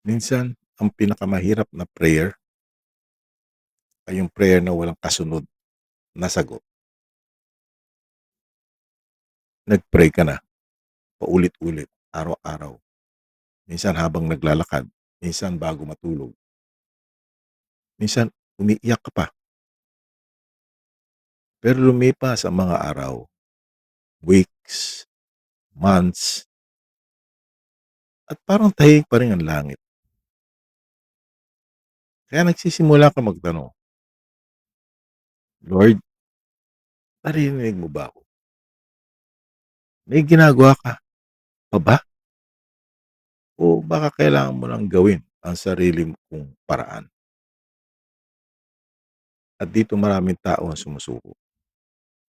Minsan, ang pinakamahirap na prayer ay yung prayer na walang kasunod na sagot. Nag-pray ka na, paulit-ulit, araw-araw. Minsan habang naglalakad, minsan bago matulog, minsan umiiyak ka pa. Pero lumipas ang mga araw, weeks, months, at parang tahimik pa rin ang langit. Kaya nagsisimula ka magtanong, Lord, naririnig mo ba ako? May ginagawa ka pa ba? O baka kailangan mo lang gawin ang sarili kong paraan? At dito maraming tao ang sumusuko.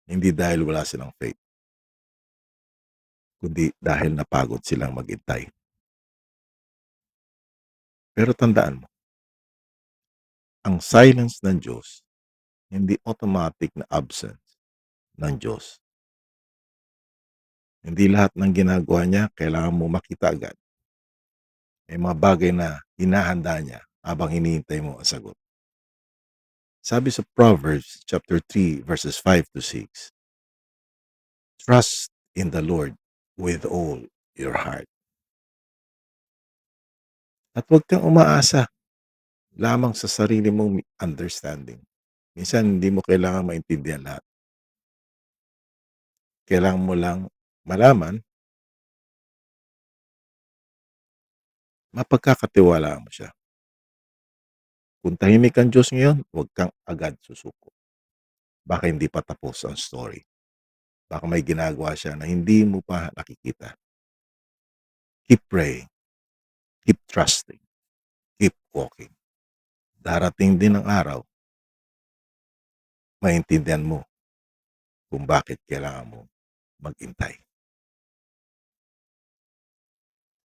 Hindi dahil wala silang faith, kundi dahil napagod silang maghintay. Pero tandaan mo, ang silence ng Diyos, hindi automatic na absence ng Diyos. Hindi lahat ng ginagawa niya kailangan mo makita agad. May mga bagay na hinahanda niya habang hinihintay mo ang sagot. Sabi sa Proverbs chapter 3 verses 5 to 6, trust in the Lord with all your heart. At huwag kang umaasa lamang sa sarili mong understanding. Minsan hindi mo kailangan maintindihan lahat. Kailangan mo lang malaman, mapagkakatiwalaan mo siya. Kung tahimik ang Diyos ngayon, huwag kang agad susuko. Baka hindi pa tapos ang story. Baka may ginagawa siya na hindi mo pa nakikita. Keep praying, keep trusting, keep walking. Darating din ang araw, maintindihan mo kung bakit kailangan mo maghintay.